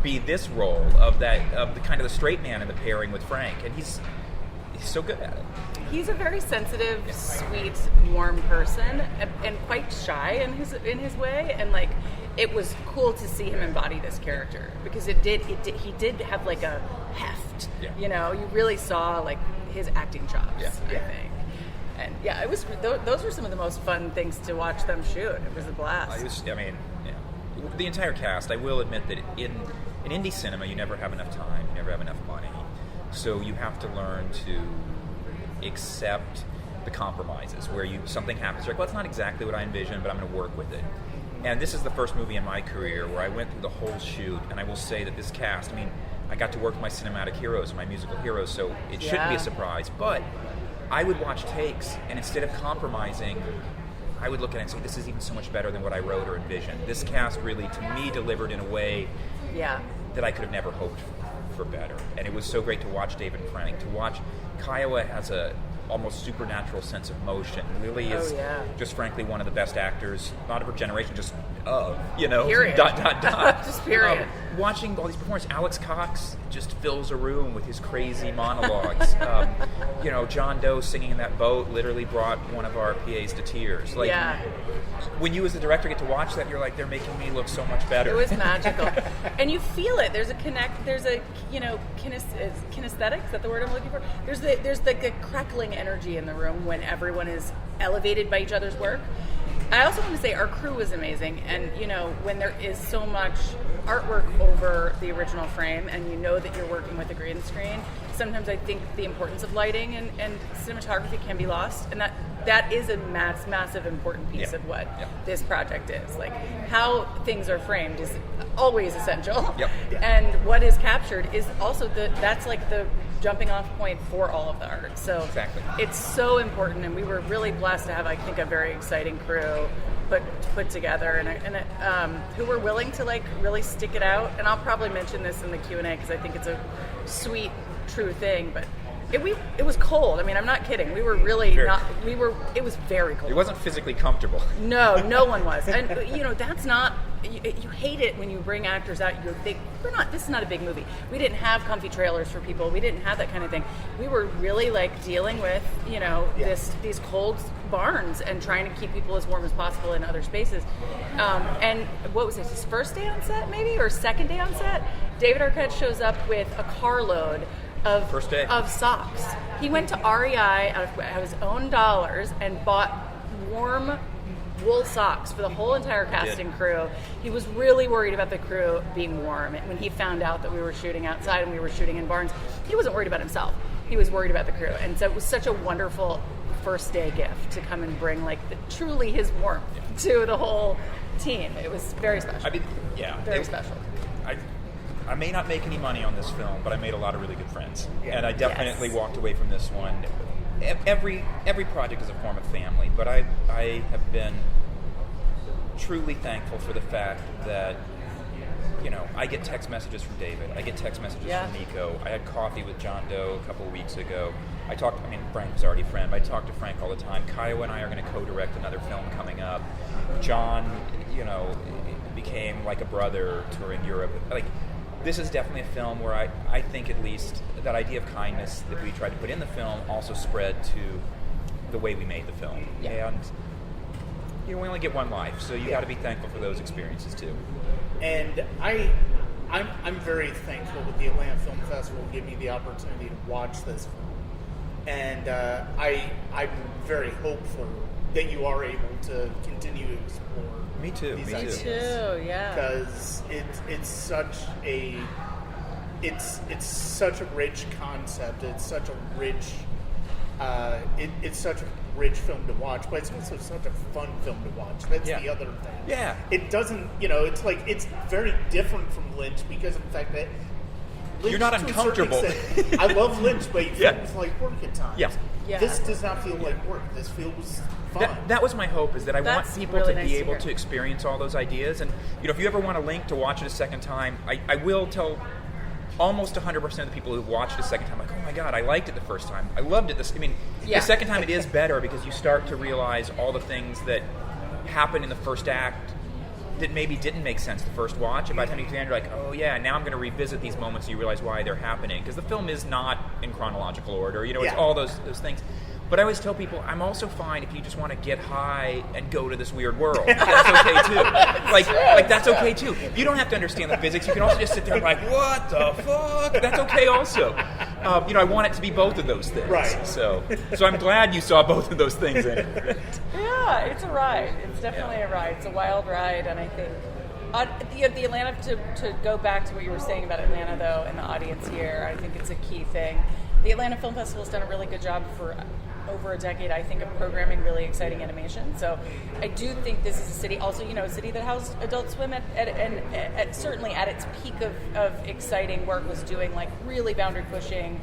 be this role of the kind of the straight man in the pairing with Frank, and he's so good at it. He's a very sensitive, sweet, warm person, and quite shy in his way, and it was cool to see him embody this character, because he did have a heft. You really saw his acting chops. I think. And yeah, it was. Those were some of the most fun things to watch them shoot. It was a blast. The entire cast. I will admit that in indie cinema, you never have enough time, you never have enough money, so you have to learn to accept the compromises where something happens. You're like, well, it's not exactly what I envisioned, but I'm going to work with it. And this is the first movie in my career where I went through the whole shoot, and I will say that this cast. I got to work with my cinematic heroes and my musical heroes, so it shouldn't be a surprise. But I would watch takes, and instead of compromising, I would look at it and say, this is even so much better than what I wrote or envisioned. This cast really, to me, delivered in a way that I could have never hoped for better. And it was so great to watch David and Frank. To watch Kiowa has a almost supernatural sense of motion. Lily is just frankly one of the best actors, not of her generation, just of, Period. ... Just period. Watching all these performances, Alex Cox just fills a room with his crazy monologues. John Doe singing in that boat literally brought one of our PAs to tears. When you as the director get to watch that, you're like, they're making me look so much better. It was magical. And you feel it. There's a kinesthetic, is that the word I'm looking for? There's the crackling energy in the room when everyone is elevated by each other's work. I also want to say our crew was amazing, and when there is so much artwork over the original frame and that you're working with a green screen, sometimes I think the importance of lighting and cinematography can be lost, and that is a massive important piece of what this project is. Like, how things are framed is always essential. Yep. And what is captured is also that's like the jumping off point for all of the art. So exactly. It's so important, and we were really blessed to have, I think, a very exciting crew put together, and who were willing to really stick it out. And I'll probably mention this in the Q&A because I think it's a sweet, true thing, but it was cold. I'm not kidding. We were really it was very cold. It wasn't physically comfortable. No one was. And that's not, you hate it when you bring actors out. This is not a big movie. We didn't have comfy trailers for people. We didn't have that kind of thing. We were really dealing with, these cold barns and trying to keep people as warm as possible in other spaces. And what was this, his first day on set maybe, or second day on set? David Arquette shows up with a carload of socks. He went to REI out of his own dollars and bought warm wool socks for the whole entire cast and crew. He was really worried about the crew being warm. When he found out that we were shooting outside and we were shooting in barns, he wasn't worried about himself. He was worried about the crew. And so it was such a wonderful first day gift to come and bring truly his warmth to the whole team. It was very special. Very special. I may not make any money on this film, but I made a lot of really good friends. And I definitely walked away from this one. Every project is a form of family, but I have been truly thankful for the fact that, I get text messages from David. I get text messages from Nico. I had coffee with John Doe a couple of weeks ago. Frank was already a friend, but I talk to Frank all the time. Kiowa and I are going to co-direct another film coming up. John, became like a brother touring Europe. This is definitely a film where I think at least that idea of kindness that we tried to put in the film also spread to the way we made the film. Yeah. And we only get one life, so you got to be thankful for those experiences too. And I'm very thankful that the Atlanta Film Festival gave me the opportunity to watch this film. And I'm very hopeful that you are able to continue to explore Me too. these Me ideas. too. Yeah. Because it's such a rich concept. It's such a rich it's such a rich film to watch, but it's also such a fun film to watch. That's the other thing. Yeah. It doesn't, it's very different from Lynch because of the fact that Lynch, you're not to a certain uncomfortable. extent, I love Lynch, but it feels like work at times. Yeah. This does not feel like work. This feels fun. That was my hope, is that I want people really to nice be to able hear. to experience all those ideas. And if you ever want a link to watch it a second time, I will tell almost 100% of the people who watch it a second time, oh my God, I liked it the first time. I loved it. The second time it is better because you start to realize all the things that happen in the first act that maybe didn't make sense the first watch, and by the time you get to the end, you're like, oh yeah, now I'm going to revisit these moments, and you realize why they're happening, because the film is not in chronological order, it's all those things. But I always tell people, I'm also fine if you just want to get high and go to this weird world. That's okay too. That's okay too. You don't have to understand the physics. You can also just sit there and be like, what the fuck? That's okay also. I want it to be both of those things. Right. So I'm glad you saw both of those things in it. Yeah, it's a ride. It's definitely a ride. It's a wild ride, and I think the Atlanta, to go back to what you were saying about Atlanta, though, and the audience here, I think it's a key thing. The Atlanta Film Festival has done a really good job for over a decade, I think, of programming really exciting animation. So I do think this is a city, also, a city that housed Adult Swim at certainly at its peak of exciting work, was doing like really boundary pushing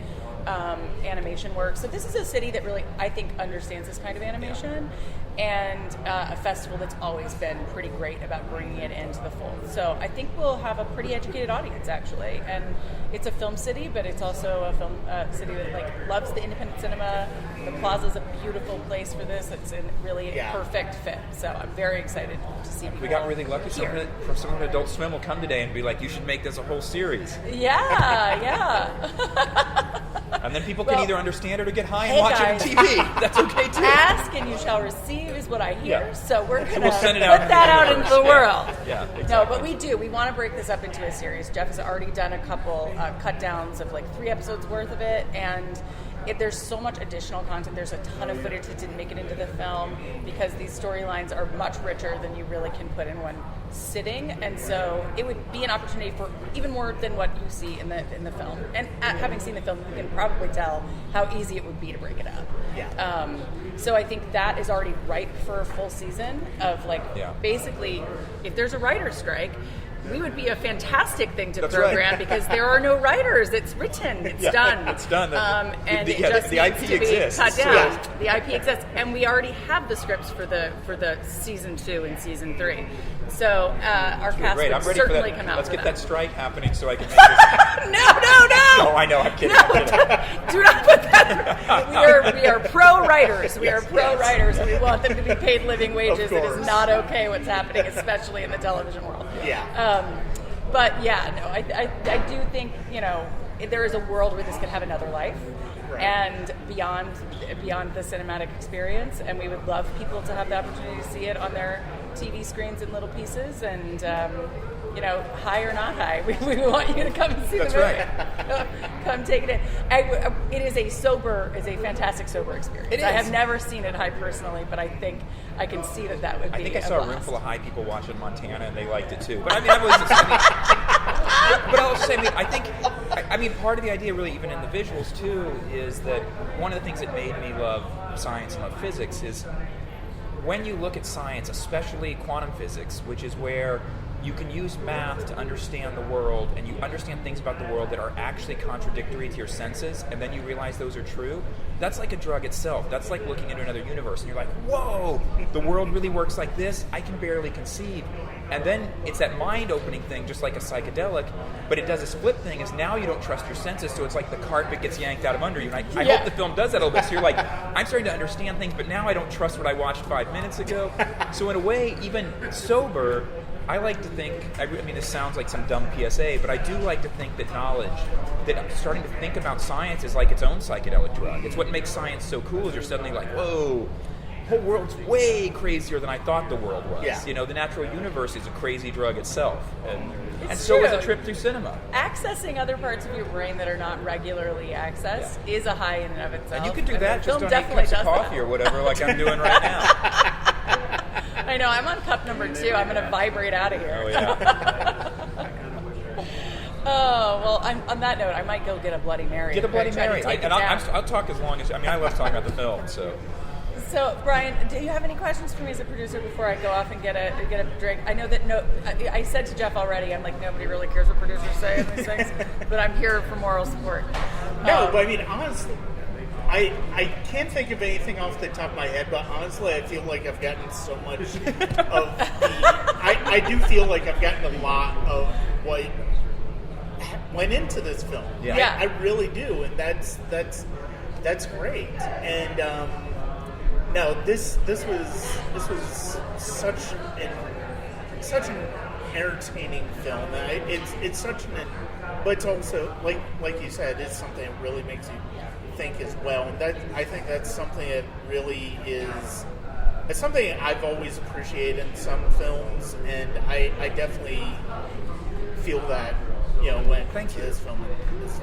animation work. So this is a city that really, I think, understands this kind of animation, and a festival that's always been pretty great about bringing it into the fold. So I think we'll have a pretty educated audience, actually. And it's a film city, but it's also a film city that loves the independent cinema. The Plaza's a beautiful place for this. It's a really perfect fit. So I'm very excited to see people. We got really lucky. Here. Someone at Adult Swim will come today and be like, "You should make this a whole series." Yeah. And then people can either understand it or get high and Hey watch guys. it on TV. That's okay too. Ask and you shall receive is what I hear. Yeah. So we're going to we'll put send it out that out into the world. Yeah, exactly. No, but we do. We want to break this up into a series. Geoff has already done a couple cut downs of 3 episodes worth of it, and there's so much additional content. There's a ton of footage that didn't make it into the film because these storylines are much richer than you really can put in one sitting, and so it would be an opportunity for even more than what you see in the film. And having seen the film, you can probably tell how easy it would be to break it up. Yeah. So I think that is already ripe for a full season of basically, if there's a writer's strike, we would be a fantastic thing to That's program right. because there are no writers. It's written. It's done. It's done. And the it just the needs IP to exists. be cut down. Yeah. The IP exists, and we already have the scripts for the season 2 and season 3. So our cast Great. would I'm ready certainly for that. come out. Let's for get them. that strike happening so I can make this. No! No, I know. I'm kidding. No, I'm kidding. do not put that. We are pro writers. We are pro writers, and we want them to be paid living wages. It is course. not okay what's happening, especially in the television world. Yeah. But I do think there is a world where this could have another life, Right. and beyond the cinematic experience. And we would love people to have the opportunity to see it on their TV screens in little pieces. And high or not high, we want you to come and see That's the movie. right. Come take it in. It is a fantastic sober experience. It is. I have never seen it high personally, but I think I can see that would be. I think I a saw a room blast. full of high people watching Montana, and they liked it too. But but I'll say, I think, part of the idea, really, even in the visuals too, is that one of the things that made me love science and love physics is when you look at science, especially quantum physics, which is where you can use math to understand the world, and you understand things about the world that are actually contradictory to your senses, and then you realize those are true. That's like a drug itself. That's like looking into another universe, and you're like, whoa, the world really works like this? I can barely conceive. And then it's that mind-opening thing, just like a psychedelic, but it does a split thing, is now you don't trust your senses, so it's like the carpet gets yanked out of under you. And I hope the film does that a little bit, so you're like, I'm starting to understand things, but now I don't trust what I watched 5 minutes ago. So in a way, even sober, I like to think, this sounds like some dumb PSA, but I do like to think that that starting to think about science is like its own psychedelic drug. It's what makes science so cool, is you're suddenly like, whoa, the whole world's way crazier than I thought the world was. Yeah. The natural universe is a crazy drug itself. And It's so is true. a trip through cinema. Accessing other parts of your brain that are not regularly accessed is a high in and of itself. And you can do that the just film on 8 definitely cups of does coffee that. or whatever, like I'm doing right now. I know, I'm on cup number 2. I'm going to vibrate out of here. Oh, yeah. Oh, well, on that note, I might go get a Bloody Mary. Get a Bloody Try to Mary. take it And down. I'll talk as long as... I love talking about the film, so... So, Brian, do you have any questions for me as a producer before I go off and get a drink? I know that I said to Geoff already, I'm like, nobody really cares what producers say in these things, but I'm here for moral support. No, but honestly, I can't think of anything off the top of my head, but honestly, I feel like I've gotten so much of I do feel like I've gotten a lot of what went into this film. Yeah. I really do, and that's great. And no, this was such an entertaining film. And it's such an, but it's also like you said, it's something that really makes you think as well. And I think that's something that really is. It's something I've always appreciated in some films, and I definitely feel that went Thank to you. this film.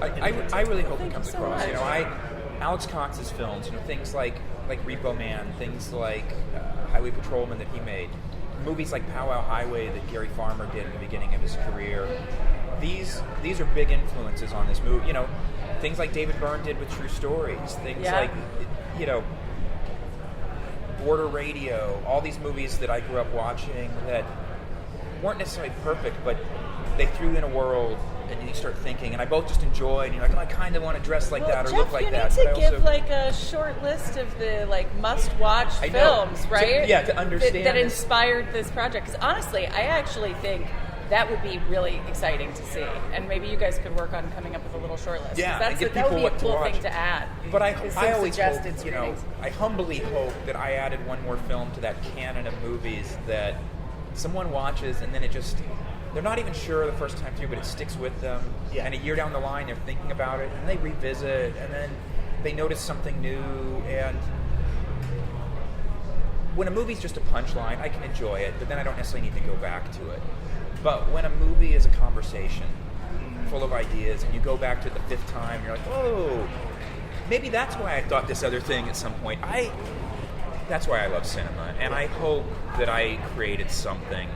I really hope it comes so across. much. Alex Cox's films, things like Repo Man, things like Highway Patrolman that he made, movies like Powwow Highway that Gary Farmer did in the beginning of his career. These are big influences on this movie. Things like David Byrne did with True Stories. Things like Border Radio. All these movies that I grew up watching that weren't necessarily perfect, but they threw in a world. And you start thinking, and I both just enjoy, and you're like, oh, I kind of want to dress like that or Geoff, look like that. You need but to I also, give like a short list of the must-watch I know. films, right? To understand that this. inspired this project. Because honestly, I actually think that would be really exciting to see, and maybe you guys could work on coming up with a little short list. Yeah, that and give would be people a what to cool watch. thing to add. But I always hope, suggested screenings. I humbly hope that I added one more film to that canon of movies that someone watches and then they're not even sure the first time through, but it sticks with them. Yeah. And a year down the line, they're thinking about it, and they revisit, and then they notice something new. And when a movie's just a punchline, I can enjoy it, but then I don't necessarily need to go back to it. But when a movie is a conversation full of ideas, and you go back to it the fifth time, and you're like, whoa, maybe that's why I thought this other thing at some point. That's why I love cinema, and I hope that I created something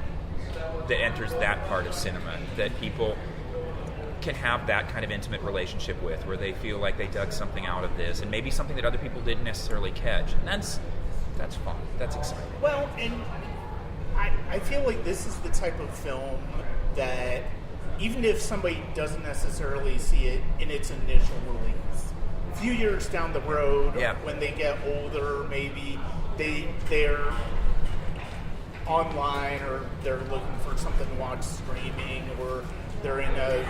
that enters that part of cinema that people can have that kind of intimate relationship with, where they feel like they dug something out of this, and maybe something that other people didn't necessarily catch. And that's fun. That's exciting. Well, and I feel like this is the type of film that even if somebody doesn't necessarily see it in its initial release, a few years down the road, when they get older, maybe they're online, or they're looking for something to watch streaming, or they're in a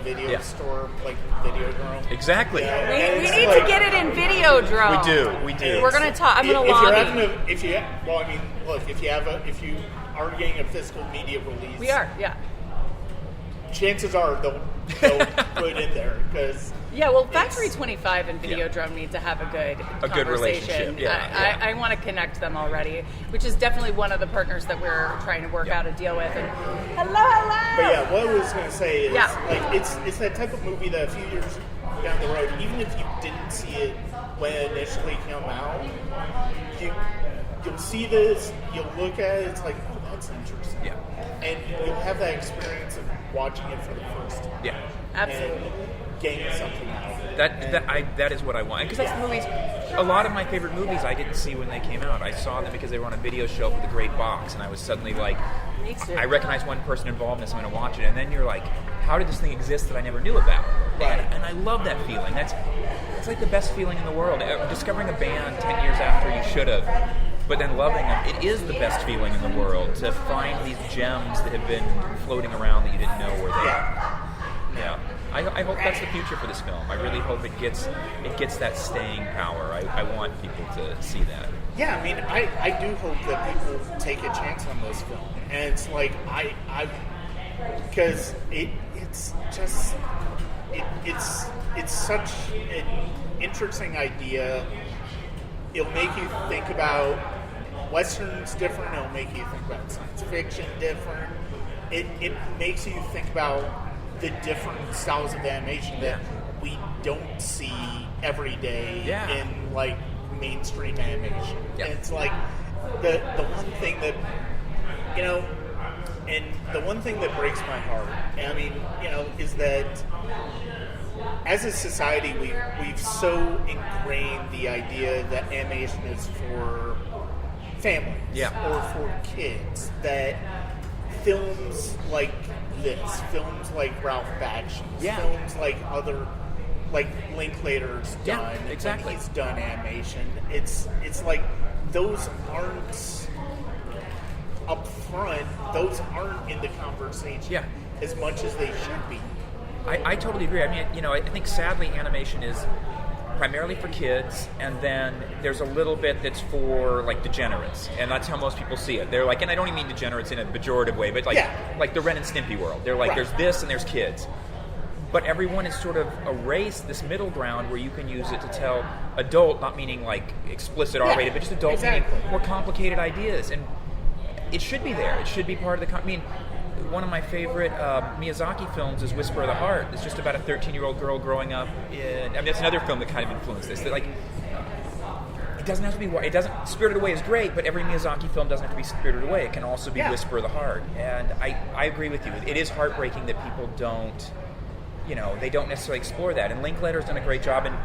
video store like Videodrome. Are. Yeah. We need to get it in Videodrome. We do. We're gonna talk. I'm gonna If you are getting a physical media release, We are, yeah. chances are they'll put it in there because. Yeah, well, Factory 25 and Videodrome need to have a good good conversation. relationship. I want to connect them already, which is definitely one of the partners that we're trying to work out a deal with. And hello. But yeah, what I was going to say is, it's that type of movie that a few years down the road, even if you didn't see it when it initially came out, you'll see this, you'll look at it, it's like, oh, that's interesting. Yeah. And you'll have that experience of watching it for the first time. Yeah. Absolutely. And gain something out of it. That is what I want. Because that's the movies. A lot of my favorite movies I didn't see when they came out. I saw them because they were on a video shelf with a great box, and I was suddenly like, Me too. I recognize one person involved in this, I'm going to watch it. And then you're like, how did this thing exist that I never knew about? Right. And I love that feeling. It's like the best feeling in the world. Discovering a band 10 years after you should have, but then loving them, it is the best feeling in the world to find these gems that have been floating around that you didn't know were there. Yeah. I hope that's the future for this film. I really hope it gets that staying power. I want people to see that. Yeah, I mean, I do hope that people take a chance on this film. And it's like, because it's such an interesting idea. It'll make you think about Westerns different. It'll make you think about science fiction different. It makes you think about the different styles of animation that we don't see every day in like mainstream animation. Yeah. And it's like the one thing that and the one thing that breaks my heart, I mean, is that as a society we've so ingrained the idea that animation is for families or for kids that films like this, films like Ralph Bakshi's, films like other, like Linklater's done, exactly. He's done animation. It's like those aren't up front; those aren't in the conversation as much as they should be. I totally agree. I mean, I think sadly animation is primarily for kids, and then there's a little bit that's for like degenerates, and that's how most people see it. They're like, and I don't even mean degenerates in a pejorative way, but like the Ren and Stimpy world. They're like, there's this and there's kids, but everyone has sort of erased this middle ground where you can use it to tell adult, not meaning like explicit R-rated, but just adult, meaning more complicated ideas, and it should be there. It should be part of the. I mean, one of my favorite Miyazaki films is Whisper of the Heart. It's just about a 13-year-old girl growing up in. I mean, that's another film that kind of influenced this. That, like, it doesn't have to be. It doesn't. Spirited Away is great, but every Miyazaki film doesn't have to be Spirited Away. It can also be Whisper of the Heart. And I agree with you. It is heartbreaking that people don't. They don't necessarily explore that. And Linkletter's done a great job, and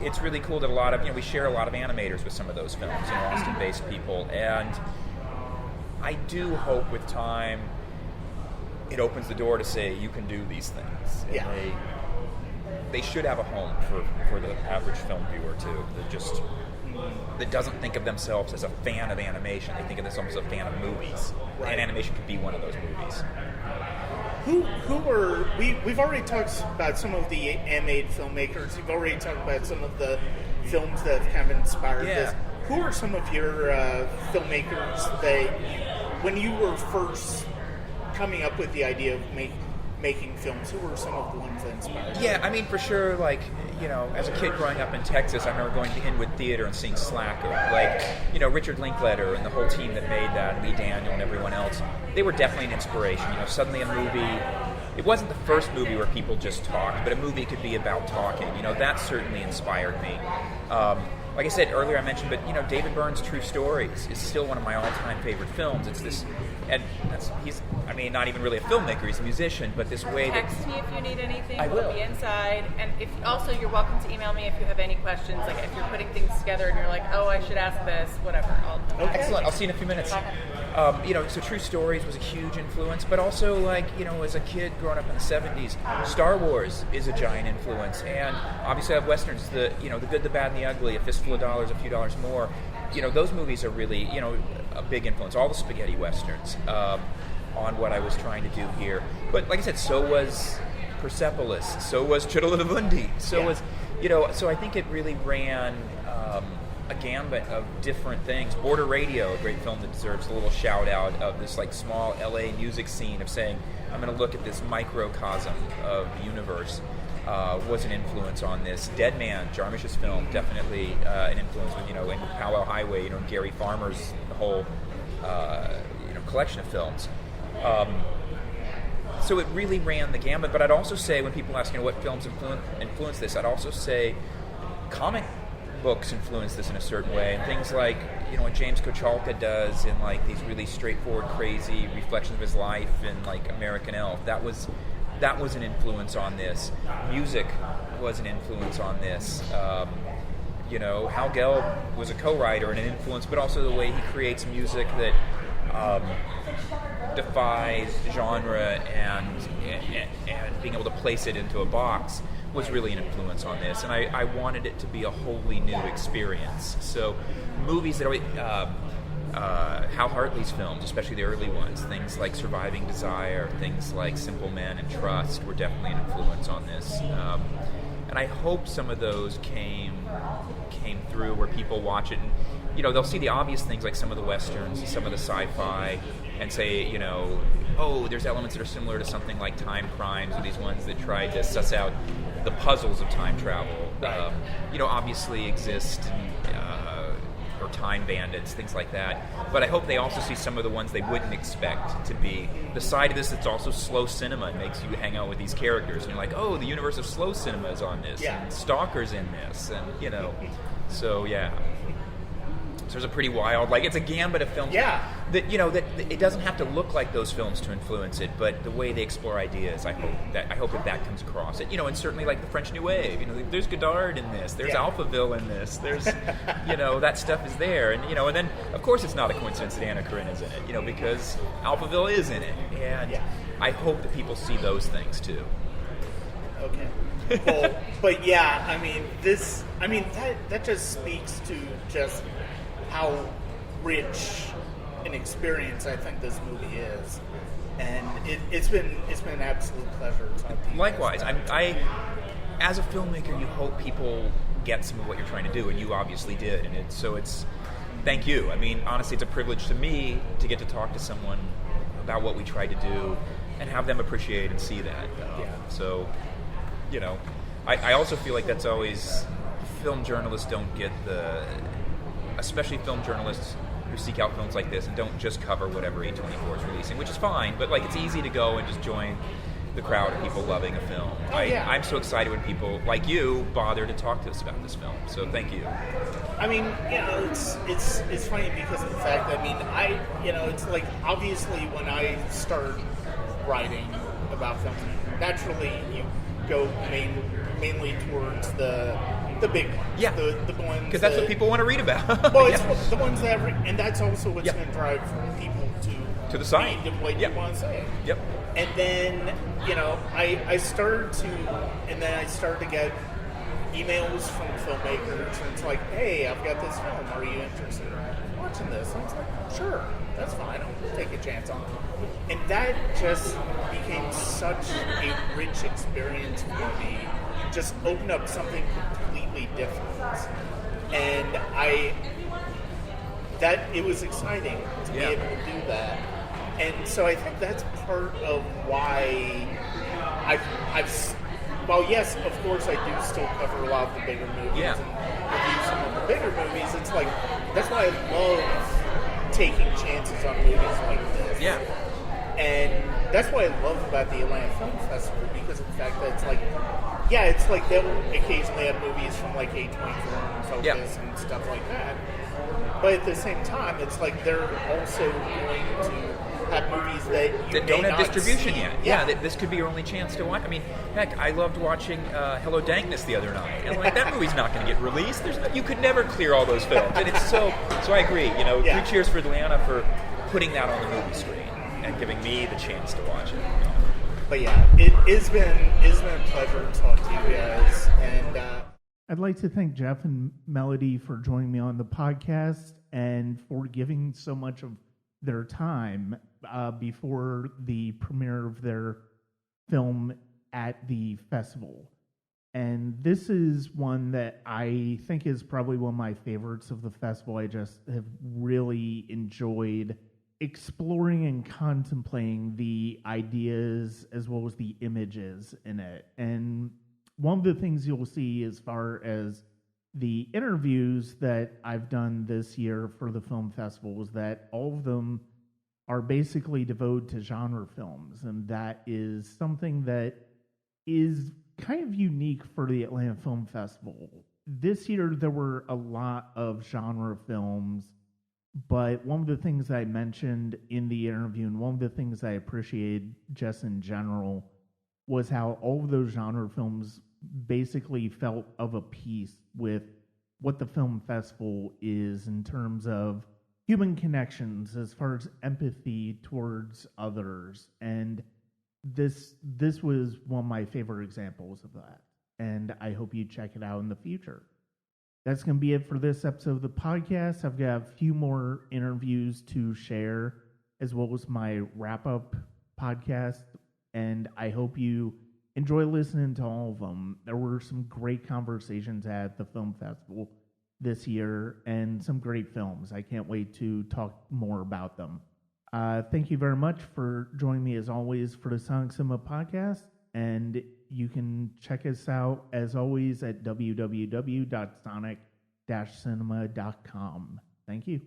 it's really cool that a lot of we share a lot of animators with some of those films, Austin-based people, and I do hope with time it opens the door to say you can do these things. And they should have a home for the average film viewer too. That doesn't think of themselves as a fan of animation. They think of themselves as a fan of movies, and animation could be one of those movies. We've already talked about some of the animated filmmakers. You've already talked about some of the films that have kind of inspired this. Who are some of your filmmakers that, when you were first coming up with the idea of making films, who were some of the ones that inspired you? Yeah, I mean, for sure, like, as a kid growing up in Texas, I remember going to Inwood Theater and seeing Slacker. Like, Richard Linkletter and the whole team that made that, Lee Daniel and everyone else, they were definitely an inspiration. Suddenly a movie, it wasn't the first movie where people just talked, but a movie could be about talking. That certainly inspired me. Like I said earlier, I mentioned, but David Byrne's True Stories is still one of my all-time favorite films. It's this, and he's not even really a filmmaker; he's a musician. But this way, text me if you need anything. I will We'll be inside, and if also you're welcome to email me if you have any questions. Like if you're putting things together and you're like, oh, I should ask this, whatever. Excellent. I'll see you in a few minutes. So True Stories was a huge influence, but also as a kid growing up in the 70s, Star Wars is a giant influence, and obviously I have westerns, the Good, the Bad, and the Ugly, A Fistful of Dollars, A Few Dollars More. Those movies are really a big influence. All the spaghetti westerns on what I was trying to do here. But like I said, so was Persepolis, so was Chitterlittle so was So I think it really ran a gambit of different things. Border Radio, a great film that deserves a little shout out of this small LA music scene of saying, I'm going to look at this microcosm of the universe, was an influence on this. Dead Man, Jarmusch's film, definitely an influence with, in Powwow Highway, Gary Farmer's whole, collection of films. So it really ran the gambit, but I'd also say, when people ask, what films influenced this, I'd also say comic books influence this in a certain way, and things like what James Kochalka does in these really straightforward, crazy reflections of his life in American Elf. That was an influence on this. Music was an influence on this. Hal Gelb was a co-writer and an influence, but also the way he creates music that defies genre and being able to place it into a box was really an influence on this, and I wanted it to be a wholly new experience. So movies that Hal Hartley's films, especially the early ones, things like Surviving Desire, things like Simple Men and Trust, were definitely an influence on this. And I hope some of those came through where people watch it and they'll see the obvious things like some of the westerns, some of the sci-fi, and say, there's elements that are similar to something like Time Crimes, or these ones that try to suss out the puzzles of time travel. Obviously exist, or Time Bandits, things like that. But I hope they also see some of the ones they wouldn't expect to be the side of this that's also slow cinema and makes you hang out with these characters. And you're like, oh, the universe of slow cinema is on this, and Stalker's in this, and so yeah. So there's a pretty wild, it's a gambit of films. Yeah. That that it doesn't have to look like those films to influence it, but the way they explore ideas, I hope that comes across. And certainly the French New Wave. There's Godard in this. There's Alphaville in this. There's that stuff is there, and and then of course it's not a coincidence that Anna Karenina is in it. Because Alphaville is in it, and I hope that people see those things too. Okay. Well, but that just speaks to just how rich an experience I think this movie is, and it's been an absolute pleasure talking to you. Likewise, I as a filmmaker, you hope people get some of what you're trying to do, and you obviously did, and it's thank you. Honestly, it's a privilege to me to get to talk to someone about what we tried to do and have them appreciate and see that. So, I also feel like that's always, film journalists don't get especially film journalists who seek out films like this and don't just cover whatever A24 is releasing, which is fine, but like it's easy to go and just join the crowd of people loving a film. I'm so excited when people like you bother to talk to us about this film. So thank you. I mean, it's funny because of the fact that it's like obviously when I start writing about films, naturally you go mainly towards the big ones. Yeah. The ones because that's what people want to read about. Well, it's the ones that and that's also what's going to drive people to the site. Read what you want to say. Yep. And then, I started to get emails from filmmakers, and it's like, hey, I've got this film. Are you interested in watching this? And it's like, sure, that's fine. I'll take a chance on it. And that just became such a rich experience for me. Just opened up something completely different. And it was exciting to be able to do that. And so I think that's part of why well, yes, of course I do still cover a lot of the bigger movies and review some of the bigger movies. It's like, that's why I love taking chances on movies like this. Yeah. And that's what I love about the Atlanta Film Festival, because of the fact that it's like, it's like they'll occasionally have movies from like A24 and Focus and stuff like that. But at the same time, it's like they're also going to have movies that don't have distribution see. yet. Yeah, this could be your only chance to watch. I mean, heck, I loved watching Hello Dankness the other night, and like that movie's not going to get released. You could never clear all those films, and it's so. I agree. 3 cheers for Atlanta for putting that on the movie screen and giving me the chance to watch it. But it's been a pleasure to talk to you guys, and I'd like to thank Geoff and Melodie for joining me on the podcast and for giving so much of their time before the premiere of their film at the festival. And this is one that I think is probably one of my favorites of the festival. I just have really enjoyed exploring and contemplating the ideas as well as the images in it. And one of the things you'll see as far as the interviews that I've done this year for the film festival is that all of them are basically devoted to genre films, and that is something that is kind of unique for the Atlanta Film Festival. This year there were a lot of genre films, but one of the things I mentioned in the interview, and one of the things I appreciated just in general, was how all of those genre films basically felt of a piece with what the film festival is in terms of human connections, as far as empathy towards others. And this was one of my favorite examples of that. And I hope you check it out in the future. That's going to be it for this episode of the podcast. I've got a few more interviews to share, as well as my wrap-up podcast. And I hope you enjoy listening to all of them. There were some great conversations at the film festival this year and some great films. I can't wait to talk more about them. Thank you very much for joining me as always for the Sonic Cinema podcast. And you can check us out as always at www.sonic-cinema.com. Thank you.